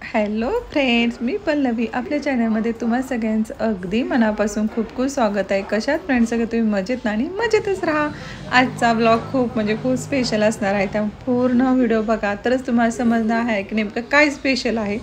Hello friends, मी पल्लवी आपल्या चॅनलमध्ये तुम्हा सगळ्यांचं अगदी मनापासून खूप खूप स्वागत आहे. कशात फ्रेंड्स सगळे तुम्ही मजेत ना आणि मजेतच राहा. आजचा ब्लॉग खूप स्पेशल असणार आहे. त्यामुळे पूर्ण व्हिडिओ बघा तरच तुम्हाला समजणार आहे की नेमकं काय स्पेशल आहे.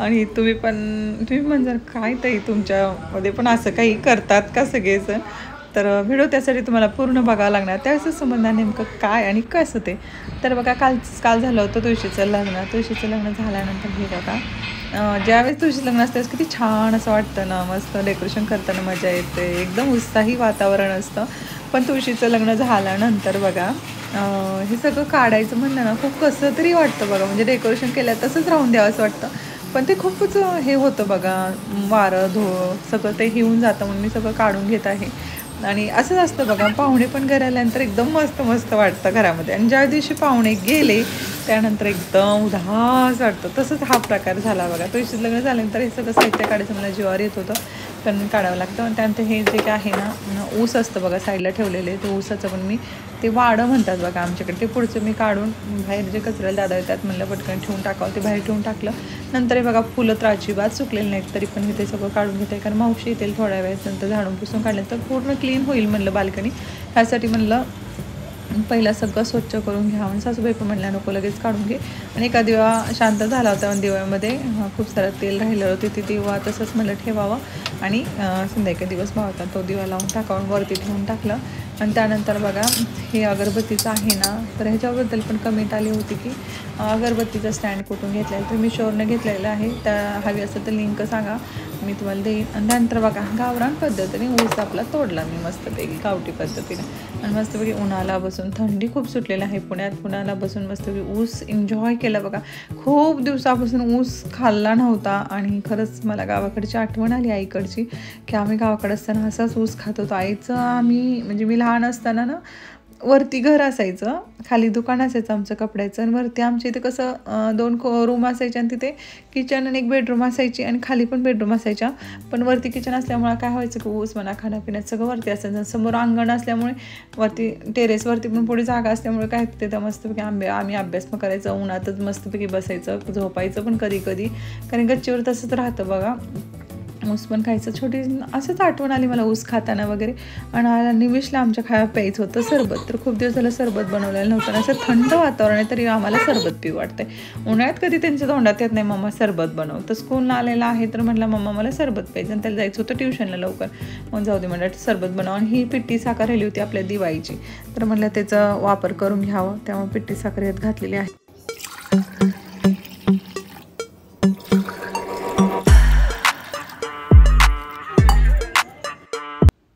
आणि तुम्ही म्हणजे काय ताई तुमच्यामध्ये पण असं काही करतात का सगळेजण? तर व्हिडिओ त्यासाठी तुम्हाला पूर्ण बघावं लागणार, त्यावेळेस समजणार नेमकं काय आणि कसं ते. तर बघा काल झालं होतं तुळशीचं लग्न झाल्यानंतर हे बघा ज्यावेळेस तुळशीचं लग्न असतं किती छान असं वाटतं ना, मस्त डेकोरेशन करताना मजा येते, एकदम उत्साही वातावरण असतं. पण तुळशीचं लग्न झाल्यानंतर बघा हे सगळं काढायचं म्हणलं ना खूप कसं तरी वाटतं बघा, म्हणजे डेकोरेशन केलं तसंच राहून द्यावं असं वाटतं. पण ते खूपच हे होतं बघा, वारं धुळं सगळं ते येऊन जातं, म्हणून मी सगळं काढून घेत आहे. आणि असंच असतं बघा, पाहुणे पण घरी आल्यानंतर एकदम मस्त वाटतं घरामध्ये, आणि ज्या दिवशी पाहुणे गेले त्यानंतर एकदम उदास वाटतं. तसंच हा प्रकार झाला बघा. तुळशीचं लग्न झाल्यानंतर हे सगळं साहित्य काढायचं मला जीवावर येत होतं, कारण काढावं लागतं. आणि त्यानंतर हे जे काय आहे ना, ऊस असतं बघा साईडला ठेवलेले, ते ऊसाचं पण मी ते वाडं म्हणतात बघा आमच्याकडे, ते पुढचं मी काढून बाहेर जे कचऱ्याला दादा येतात म्हणलं पटकन ठेवून टाकावं, ते बाहेर ठेवून टाकलं. नंतर हे बघा फुलं तर अजिबात सुकलेली नाहीत, तरी पण मी ते सगळं काढून घेते, कारण मावशी येतील थोड्या वेळेस. नंतर झाडून पुसून काढलं तर पूर्ण क्लीन होईल म्हणलं बाल्कनी. ह्यासाठी म्हणलं पहिला सगळं स्वच्छ करून घ्या. आणि सासूबाई पण म्हणल्या नको लगेच काढून घे. आणि एका दिवा शांत झाला होता, आणि दिव्यामध्ये खूप सारं तेल राहिलं होतं, ते दिवा तसंच म्हणलं ठेवावं. आणि संध्याकाळी दिवस मावता तो दिवा लावून टाकावून वरती ठेवून टाकलं. आणि त्यानंतर बघा हे अगरबत्तीचं आहे ना, तर ह्याच्याबद्दल पण कमेंट आली होती की अगरबत्तीचं स्टँड कुठून घेतलं आहे. तर मी शोरनं घेतलेलं आहे, त्या हवी असेल तर लिंक सांगा, मी तुम्हाला देईन. आणि त्यानंतर बघा गावरान पद्धतीने ऊस आपला तोडला मी मस्तपैकी गावठी पद्धतीने. आणि मस्तपैकी उन्हाला बसून, थंडी खूप सुटलेली आहे पुण्यात, उन्हाला बसून मस्तपैकी ऊस एन्जॉय केला बघा. खूप दिवसापासून ऊस खाल्ला नव्हता, आणि खरंच मला गावाकडची आठवण आली आईकडची, की आम्ही गावाकडे असताना असाच ऊस खात होतो. आईचं आम्ही म्हणजे मी लहान असताना ना, वरती घर असायचं, खाली दुकान असायचं आमचं कपड्याचं, आणि वरती आमच्या इथे कसं दोन रूम असायचे, आणि तिथे किचन आणि एक बेडरूम असायची, आणि खाली पण बेडरूम असायच्या. पण वरती किचन असल्यामुळे काय व्हायचं की ऊस म्हणा खाण्यापिण्यात सगळं वरती असायचं. समोर अंगण असल्यामुळे वरती टेरेसवरती पण पुढे जागा असल्यामुळे काय तिथं मस्तपैकी आम्ही अभ्यास पण करायचं, उन्हातच मस्तपैकी बसायचं, झोपायचं पण कधी कधी, कारण गच्चीवर तसंच राहतं बघा. ऊस पण खायचं. छोटी असंच आठवण आली मला ऊस खाताना वगैरे. आणि निमिषला आमच्या प्यायचं होतं सरबत, तर खूप दिवस झालं सरबत बनवलेलं नव्हतं. असं थंड वातावरण आहे तरी आम्हाला सरबत पिऊ वाटतंय. उन्हाळ्यात कधी त्यांच्या तोंडात येत नाही मम्मा सरबत बनव, तर स्कूलला आलेला आहे तर म्हटलं मम्मा मला सरबत प्यायचं, आणि त्याला जायचं होतं ट्युशनला लवकर. मग जाऊ दे म्हटलं सरबत बनव. आणि ही पिठी साखर राहिली होती आपल्या दिवाळीची, तर म्हटलं त्याचा वापर करून घ्यावं, त्यामुळे पिठी साखर यात घातलेली आहे.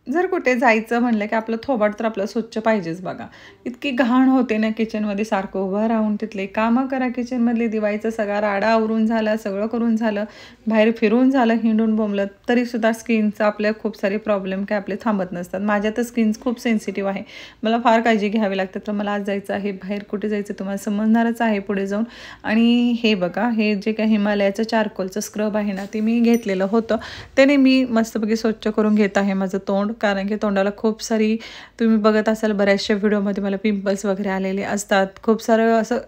जर कुठे जायचं म्हणलं की आपलं थोबाड तर आपलं स्वच्छ पाहिजेच बघा. इतकी घाण होते ना किचनमध्ये, सारखं उभं राहून तिथले कामं करा किचनमधले, दिवाळीचा सगळा राडा आवरून झाला, सगळं करून झालं, बाहेर फिरून झालं, हिंडून बोंबलं, तरीसुद्धा स्किनचं आपल्या खूप सारे प्रॉब्लेम काय आपले थांबत नसतात. माझ्या तर स्किन खूप सेन्सिटिव्ह आहे, मला फार काळजी घ्यावी लागते. तर मला आज जायचं आहे बाहेर, कुठे जायचं तुम्हाला समजणारच आहे पुढे जाऊन. आणि हे बघा हे जे काही हिमालयाचं चारकोलचं स्क्रब आहे ना, ते मी घेतलेलं होतं, त्याने मी मस्तपैकी स्वच्छ करून घेत आहे माझं तोंड. कारण की तोंडाला खूप सारी, तुम्ही बघत असाल बऱ्याचशा व्हिडिओमध्ये मला पिंपल्स वगैरे आलेले असतात, खूप सारं असं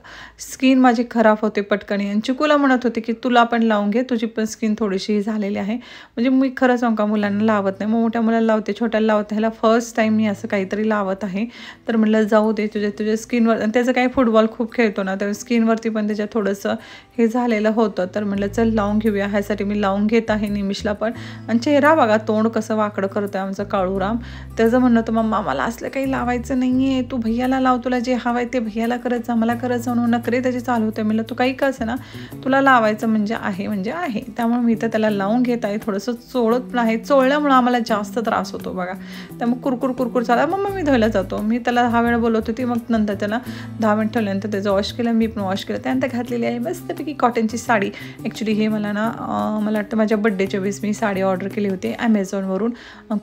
स्किन माझी खराब होते पटकन. आणि चिकूला म्हणत होते की तुला पण लावून घे, तुझी पण स्किन थोडीशी झालेली आहे. म्हणजे मी खरं सांगू का मुलांना लावत नाही, मग मोठ्या मुलाला लावते, छोट्याला लावते. ह्याला फर्स्ट टाईम मी असं काहीतरी लावत आहे. तर म्हटलं जाऊ दे तुझ्या स्किनवर. आणि त्याचं काही फुटबॉल खूप खेळतो ना, त्या स्किनवरती पण त्याच्या थोडंसं हे झालेलं होतं. तर म्हटलं चल लावून घेऊया, ह्यासाठी मी लावून घेत आहे निमिषला पण. आणि चेहरा बघा, तोंड कसं वाकडं करतं आमचं काळूराम. त्याचं म्हणणं होतं मम्मा मला असलं काही लावायचं नाही आहे, तू भैयाला लाव, तुला जे हवं आहे ते भैयाला करत जा, मला करत जा, म्हणून नखरे त्याचे चालू होते. म्हणलं तू काही कसं ना, तुला लावायचं म्हणजे आहे. त्यामुळे मी तर त्याला लावून घेत आहे. थोडंसं चोळत पण आहे, चोळल्यामुळं आम्हाला जास्त त्रास होतो बघा. त्यामुळे कुरकुर चालला, मम्मा मी धुवायला जातो. मी त्याला 10 वेळा बोलवत होती, मग नंतर त्याला 10 मिनिट ठेवल्यानंतर त्याचं वॉश केलं, मी पण वॉश केलं. त्यानंतर घातलेली आहे मस्तपैकी कॉटनची साडी. ॲक्च्युली हे मला वाटतं माझ्या बड्डेच्या वेळेस मी साडी ऑर्डर केली होती ॲमेझॉनवरून.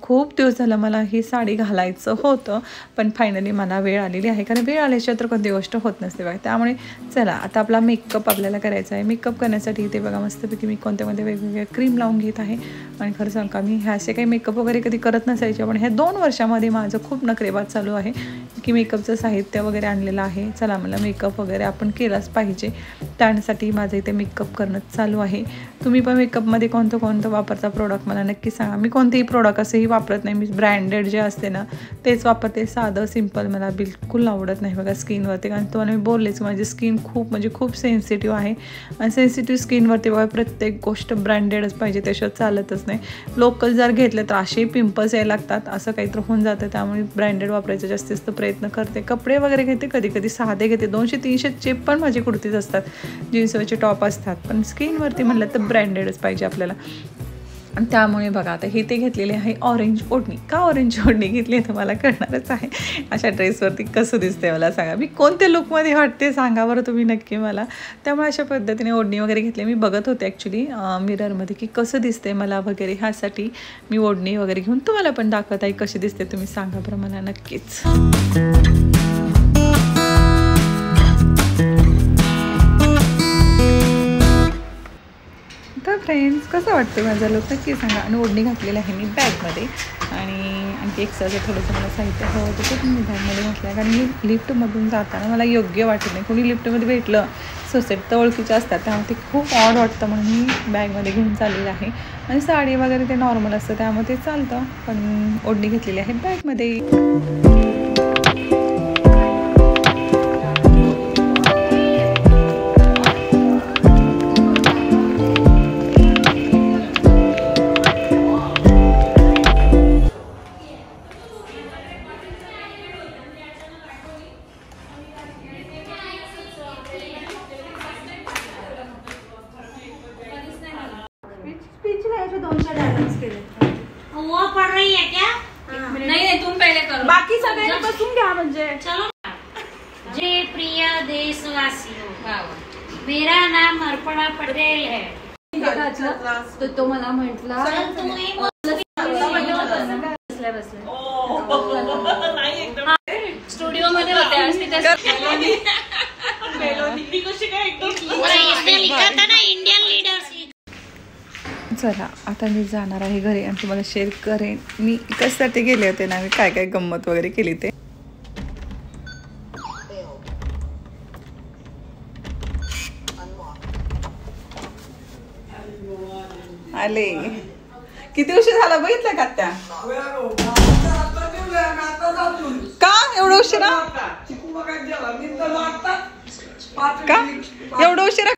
खूप दिवस झाला मला ही साडी घालायचं होतं, पण फायनली मला वेळ आलेली आहे, कारण वेळ आल्याशिवाय तर कोणती गोष्ट होत नसते बघा. त्यामुळे चला आता आपला मेकअप आपल्याला करायचा आहे. मेकअप करण्यासाठी इथे बघा मस्तपैकी मी कोणत्या वेगवेगळ्या क्रीम लावून घेत आहे. आणि खरं सांग का मी ह्या असे काही मेकअप वगैरे कधी करत नसायचे, पण ह्या 2 वर्षामध्ये माझं खूप नखरेबाज चालू आहे की मेकअपचं साहित्य वगैरे आणलेलं आहे. चला मला मेकअप वगैरे आपण केलाच पाहिजे, त्यासाठी माझं इथे मेकअप करणं चालू आहे. तुम्ही पण मेकअपमध्ये कोणतं वापरता प्रोडक्ट मला नक्की सांगा. मी कोणतेही प्रोडक्ट असंही वापरत नाही, मी ब्रँडेड जे असते ना तेच वापरते. साधं सिंपल मला बिलकुल आवडत नाही बघा स्किनवरती, कारण तुम्हाला मी बोललेच माझी स्किन खूप सेन्सिटिव्ह आहे. आणि सेन्सिटिव्ह स्किनवरती बघा प्रत्येक गोष्ट ब्रँडेडच पाहिजे, त्याशिवाय चालतच नाही. लोकल जर घेतले तर असेही पिंपल्स यायला लागतात, असं काहीतरी होऊन जातं. त्यामुळे ब्रँडेड वापरायचा जास्तीत प्रयत्न करते. कपडे वगैरे घेते, कधी साधे घेते. 200-300चे पण माझे कुर्तीज असतात, जीन्सवरचे टॉप असतात, पण स्किनवरती म्हटलं तर ब्रँडेडच पाहिजे आपल्याला. आणि त्यामुळे बघा आता हे ते घेतलेले आहे ऑरेंज ओढणी. का ऑरेंज ओढणी घेतली आहे तुम्हाला कळणारच आहे. अशा ड्रेसवरती कसं दिसते मला सांगा, मी कोणत्या लुकमध्ये वाटते सांगा बरं तुम्ही नक्की मला. त्यामुळे अशा पद्धतीने ओढणी वगैरे घेतली. मी बघत होते ॲक्च्युली मिररमध्ये की कसं दिसते मला वगैरे, ह्यासाठी मी ओढणी वगैरे घेऊन तुम्हाला पण दाखवत आहे कशी दिसते. तुम्ही सांगा बरं मला नक्कीच. तर फ्रेंड्स कसं वाटते माझा लुक नक्की सांगा. आणि ओढणी घातलेलं आहे मी बॅगमध्ये, आणि आणखी एक्स्ट्राचं थोडंसं मला साहित्य हवं होतं ते पण मी बॅगमध्ये घातलं आहे, कारण मी लिफ्टमधून जाताना मला योग्य वाटत नाही. कोणी लिफ्टमध्ये भेटलं सोसायटी तर ओळखीचे असतात, त्यामुळे ते खूप ऑड वाटतं म्हणून मी बॅगमध्ये घेऊन चाललेलं आहे. आणि साडी वगैरे ते नॉर्मल असतं त्यामुळे ते चालतं, पण ओढणी घेतलेली आहे बॅगमध्ये. वो पढ़ रही है क्या? नहीं तुम पहले करो, बाकी सगळ्यांनी बसून घ्या म्हणजे. चलो. जय प्रिय देशवासियों, मेरा नाम अर्पणा पटेल है. तो मला म्हटला स्टुडिओ मध्ये होते इसने लिखा था ना इंडियन लीडर्स. चला आता मी जाणार आहे घरी आणि तुम्हाला शेअर करेन मी कशासाठी गेले होते ना, मी काय गंमत वगैरे केली ते. आले किती उशीर झाला बघितलं का त्या? का एवढं उशिरा? का एवढं उशिरा?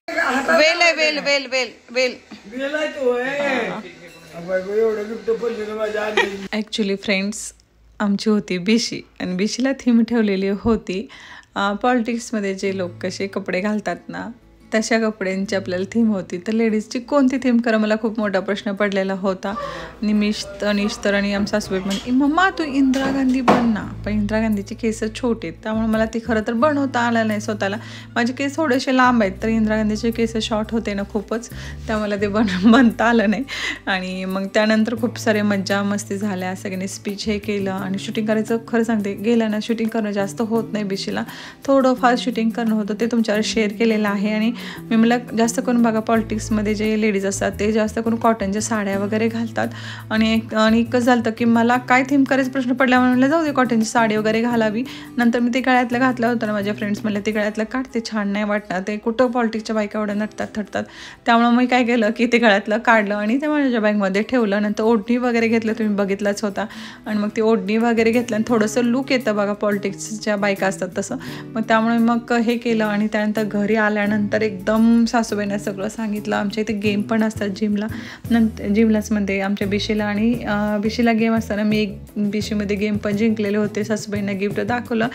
वेल आहे वेल वेल वेल वेल. ॲक्च्युली फ्रेंड्स आमची होती बीशी, आणि बीशीला थीम ठेवलेली होती पॉलिटिक्समध्ये जे लोक कसे कपडे घालतात ना तशा कपड्यांची आपल्याला थीम होती. तर लेडीजची कोणती थीम करा मला खूप मोठा प्रश्न पडलेला होता. निमिष तनिष तर आणि आमच्या सासूबाई म्हणे मम्मा तू इंदिरा गांधी बन ना, पण इंदिरा गांधीचे केस छोटे आहेत त्यामुळे मला ती खरं तर बनवता आलं नाही स्वतःला. माझे केस थोडेसे लांब आहेत तर इंदिरा गांधीचे केस शॉर्ट होते ना खूपच, त्यामुळे ते बनता आलं नाही. आणि मग त्यानंतर खूप सारे मज्जा मस्ती झाल्या, सगळ्यांनी स्पीच हे केलं. आणि शूटिंग करायचं खरं सांगते गेलं ना शूटिंग करणं जास्त होत नाही बीशीला, थोडं फार शूटिंग करणं होतं, ते तुमच्यावर शेअर केलेलं आहे. आणि मी मला जास्त करून बघा पॉलिटिक्समध्ये जे लेडीज असतात ते जास्त करून कॉटनच्या साड्या वगैरे घालतात. आणि कसं झालं की मला काय थीम करायचा प्रश्न पडल्यामुळे म्हणलं जाऊ दे कॉटनची साडी वगैरे घालावी. नंतर मी ते गळ्यातलं घातलं होतं ना, माझ्या फ्रेंड्स म्हणलं ते गळ्यातलं काढते छान नाही वाटणार, ते कुठं पॉलिटिक्सच्या बायका एवढ्या नटतात थटतात. त्यामुळे मी काय केलं की ते गळ्यातलं काढलं आणि ते माझ्या बॅगमध्ये ठेवलं. नंतर ओढणी वगैरे घेतलं, तुम्ही बघितलंच होता. आणि मग ती ओढणी वगैरे घेतलं आणि थोडंसं लुक येतं बघा पॉलिटिक्सच्या बायका असतात तसं. मग त्यामुळे मग हे केलं. आणि त्यानंतर घरी आल्यानंतर एकदम सासूबाईंना सगळं सांगितलं. आमच्या इथे गेम पण असतात जिमला, जिमलाचमध्ये आमच्या बीशीला. आणि बीशीला गेम असताना मी एक बीशीमध्ये गेम पण जिंकलेले होते. सासूबाईंना गिफ्ट दाखवलं,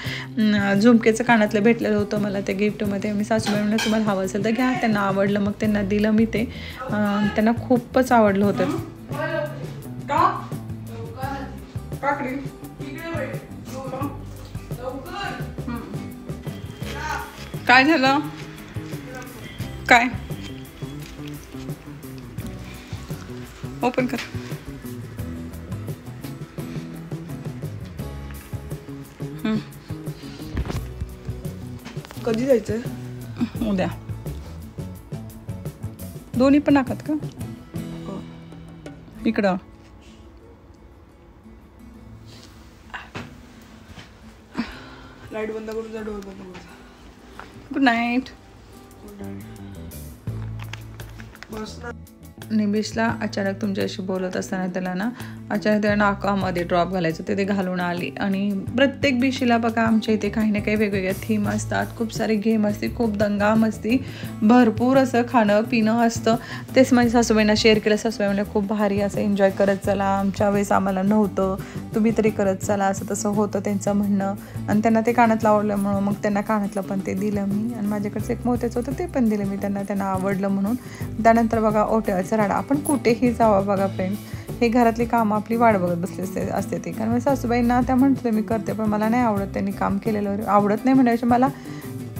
झुमकेचं कानातलं भेटलेलं होतं मला त्या गिफ्टमध्ये. मी सासूबाईंना तुम्हाला हवं असेल तर घ्या, त्यांना आवडलं मग त्यांना दिलं मी ते. त्यांना खूपच आवडलं होतं. काय झालं काय? ओपन कर. कधी जायचं? उद्या. दोन्ही पण नाकात का? इकडं. लाईट बंद करून जा, डोर बंद करून जा. Good night. निमिषला अचानक तुमच्याशी बोलत असताना त्याला ना अचानक त्या नाकामध्ये ड्रॉप घालायचं ते घालून आली. आणि प्रत्येक बिशीला बघा आमच्या इथे काही ना काही वेगवेगळ्या थीम असतात, खूप सारे गेम असते, खूप दंगा मस्ती, भरपूर असं खाणं पिणं असतं. तेच माझ्या सासूबाईंना शेअर केलं. सासूबाई म्हणजे खूप भारी असं एन्जॉय करत चला, आमच्या वेळेस आम्हाला नव्हतं, तुम्ही तरी करत चला, असं तसं होतं त्यांचं म्हणणं. आणि त्यांना ते कानातलं आवडल्यामुळं मग त्यांना कानातलं पण ते दिलं मी. आणि माझ्याकडचं एक मोत्याचं होतं ते पण दिलं मी त्यांना आवडलं म्हणून. त्यानंतर बघा ओट्यावरचा राडा. आपण कुठेही जावं बघा फ्रेंड्स, हे घरातली कामं आपली वाट बघत बसले असते ती. कारण सासूबाईंना त्या म्हणते मी करते, पण मला नाही आवडत त्यांनी काम केलेलं. आवडत नाही म्हणायचं मला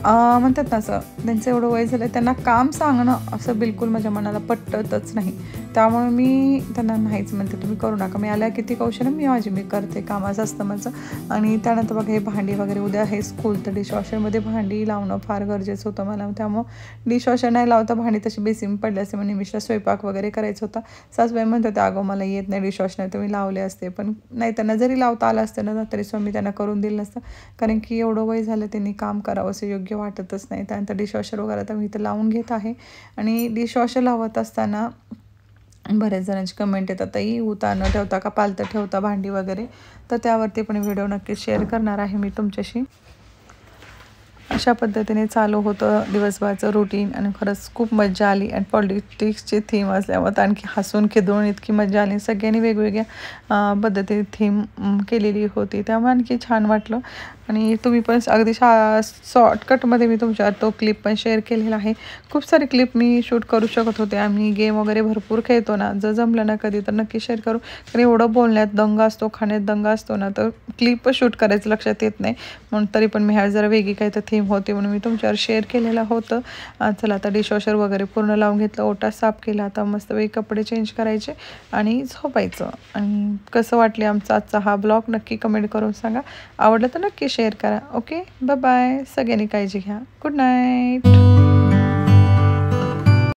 म्हणतात ना, असं त्यांचं एवढं वय झालं त्यांना काम सांगणं असं बिलकुल माझ्या मनाला पटतच नाही. त्यामुळे मी त्यांना नाहीच म्हणते, तुम्ही करू नका, मी आल्या किती कौशल्य मी करते, कामाचं असतं माझं. आणि त्यानंतर बघा हे भांडी वगैरे, उद्या हे स्कूल, तर डिशवॉशरमध्ये भांडी लावणं फार गरजेचं होतं मला. त्यामुळं डिशवॉशर नाही लावता भांडी तशी बेसिन पडली असते. म्हणजे निमिषला स्वयंपाक वगैरे करायचं होता. सासूबाई म्हणतात अगं मला येत नाही डिशवॉशर, नाही तुम्ही लावले असते. पण नाही, त्यांना जरी लावता आलं असतं ना तरी सुद्धा मी त्यांना करून दिलं नसतं. कारण की एवढं वय झालं त्यांनी काम करावं असं योग्य वाटतच नाही. त्यानंतर डिशवॉशर वगैरे तर मी इथं लावून घेत आहे. आणि डिशवॉशर लावत असताना बऱ्याच जणांची कमेंट येतात, ताई उता न ठेवता का पालतं ठेवता भांडी वगैरे, तर त्यावरती पण व्हिडिओ नक्की शेअर करणार आहे मी तुमच्याशी. अशा पद्धतीने चालू होतं दिवसभराचं रुटीन. आणि खरंच खूप मजा आली. आणि पॉलिटिक्सची थीम असल्यामुळे आणखी हसून खिदळून इतकी मजा आली. सगळ्यांनी वेगवेगळ्या पद्धतीने थीम केलेली होती, त्यामुळे आणखी छान वाटलं. आणि तुम्ही पण अगदी शॉर्टकटमध्ये मी तुमच्या तो क्लिप पण शेअर केलेला आहे. खूप सारे क्लिप मी शूट करू शकत होते. आम्ही गेम वगैरे भरपूर खेळतो ना, जर जमलं ना कधी तर नक्की शेअर करू. कारण एवढं बोलण्यात दंगा असतो, खाण्यात दंगा असतो ना, तर क्लिप शूट करायचं लक्षात येत नाही. म्हणून तरी पण मी ह्या जरा वेगळी काही तर थीम होती म्हणून मी तुमच्यावर शेअर केलेलं होतं. चला आता डिशवॉशर वगैरे पूर्ण लावून घेतलं, ओटा साफ केला. आता मस्तपैकी कपडे चेंज करायचे आणि झोपायचं. आणि कसं वाटले आमचा आजचा हा ब्लॉग नक्की कमेंट करून सांगा. आवडलं तर नक्की शेअर करा. Okay, bye bye. सगळ्यांनी काळजी घ्या. Good night.